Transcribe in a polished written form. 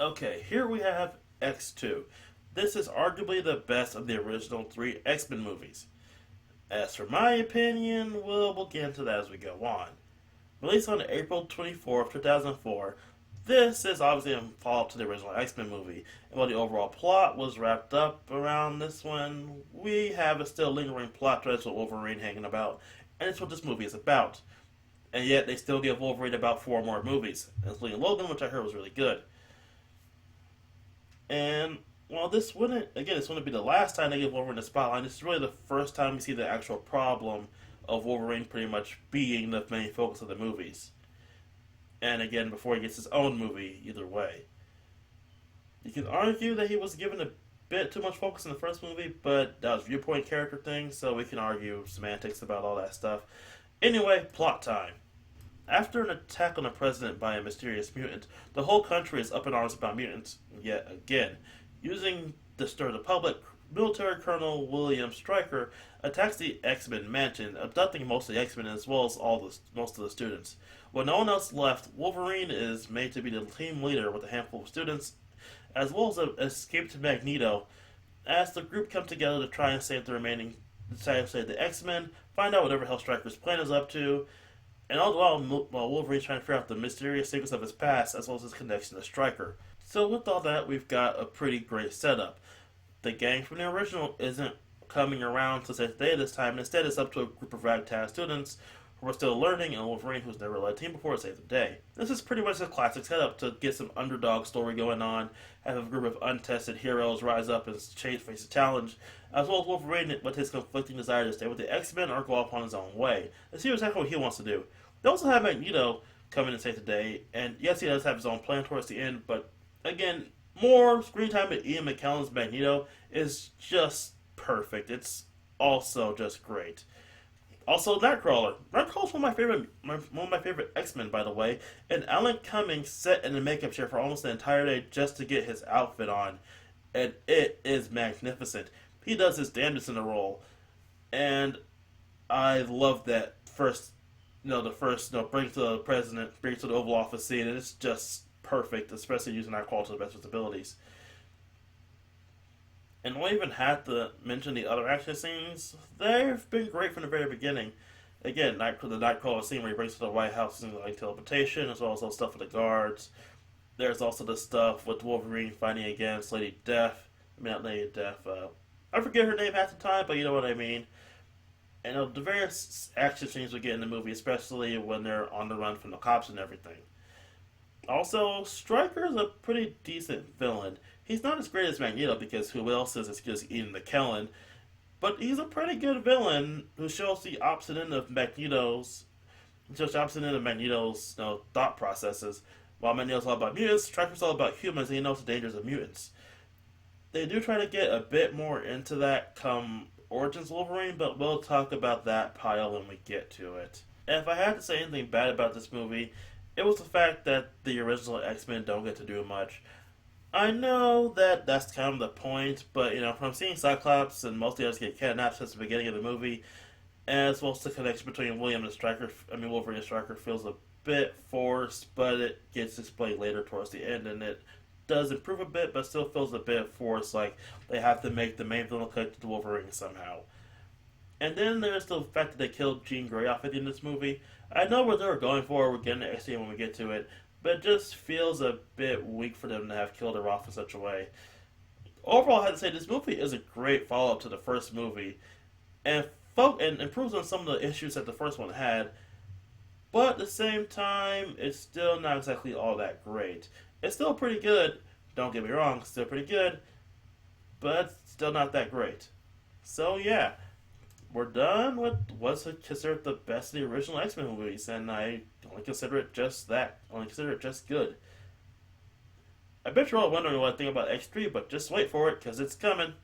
Okay, here we have X2. This is arguably the best of the original three X-Men movies. As for my opinion, we'll get into that as we go on. Released on April 24th, 2004, this is obviously a follow-up to the original X-Men movie, and while the overall plot was wrapped up around this one, we have a still lingering plot thread with Wolverine hanging about, and it's what this movie is about. And yet, they still give Wolverine about four more movies, including Logan, which I heard was really good. And while this wouldn't be the last time they give Wolverine the spotlight. This is really the first time we see the actual problem of Wolverine pretty much being the main focus of the movies. And again, before he gets his own movie, either way. You can argue that he was given a bit too much focus in the first movie, but that was viewpoint character thing, so we can argue semantics about all that stuff. Anyway, plot time. After an attack on the president by a mysterious mutant, the whole country is up in arms about mutants yet again. Using to stir the public, military Colonel William Stryker attacks the X-Men mansion, abducting most of the X-Men as well as most of the students. When no one else left, Wolverine is made to be the team leader with a handful of students, as well as an escaped Magneto, as the group come together to try and save the X-Men, find out whatever hell Stryker's plan is up to, and all the while Wolverine's trying to figure out the mysterious secrets of his past as well as his connection to Stryker. So with all that, we've got a pretty great setup. The gang from the original isn't coming around to save the day this time, and instead it's up to a group of ragtag students who are still learning, and Wolverine, who's never led a team before, to save the day. This is pretty much a classic setup to get some underdog story going on, have a group of untested heroes rise up and face a challenge, as well as Wolverine with his conflicting desire to stay with the X-Men or go off on his own way. Let's see exactly what he wants to do. They also have Magneto come in and save the day, and yes, he does have his own plan towards the end, but again, more screen time with Ian McKellen's Magneto is just perfect. It's also just great. Also, Nightcrawler. Nightcrawler's one of my favorite X-Men, by the way. And Alan Cummings sat in a makeup chair for almost the entire day just to get his outfit on, and it is magnificent. He does his damnedest in the role, and I love that bring to the president, bring to the Oval Office scene, and it's just perfect, especially using Nightcrawler to the best of his abilities. And we even had to mention the other action scenes. They've been great from the very beginning. Again, the Nightcrawler scene where he brings to the White House using like teleportation, as well as all stuff with the guards. There's also the stuff with Wolverine fighting against Lady Death. I mean, not Lady Death. I forget her name half the time, but you know what I mean. And the various action scenes we get in the movie, especially when they're on the run from the cops and everything. Also, Stryker's a pretty decent villain. He's not as great as Magneto because who else is as good as Ian McKellen, but he's a pretty good villain who shows the opposite end of Magneto's thought processes. While Magneto's all about mutants, Stryker's all about humans, and he knows the dangers of mutants. They do try to get a bit more into that come Origins Wolverine, but we'll talk about that pile when we get to it. And if I had to say anything bad about this movie, it was the fact that the original X-Men don't get to do much. I know that that's kind of the point, but from seeing Cyclops and most of the others get kidnapped since the beginning of the movie, as well as the connection between Wolverine and Stryker feels a bit forced, but it gets explained later towards the end, and it does improve a bit, but still feels a bit forced, like they have to make the main villain connected to Wolverine somehow. And then there's the fact that they killed Jean Grey off at the end of this movie. I know what they were going for, we're getting to X-Men when we get to it, but it just feels a bit weak for them to have killed her off in such a way. Overall, I have to say, this movie is a great follow-up to the first movie, and improves on some of the issues that the first one had, but at the same time, it's still not exactly all that great. It's still pretty good, don't get me wrong, it's still pretty good, but still not that great. So yeah, we're done with what's considered the best of the original X-Men movies, and I only consider it just that. I only consider it just good. I bet you're all wondering what I think about X3, but just wait for it, because it's coming.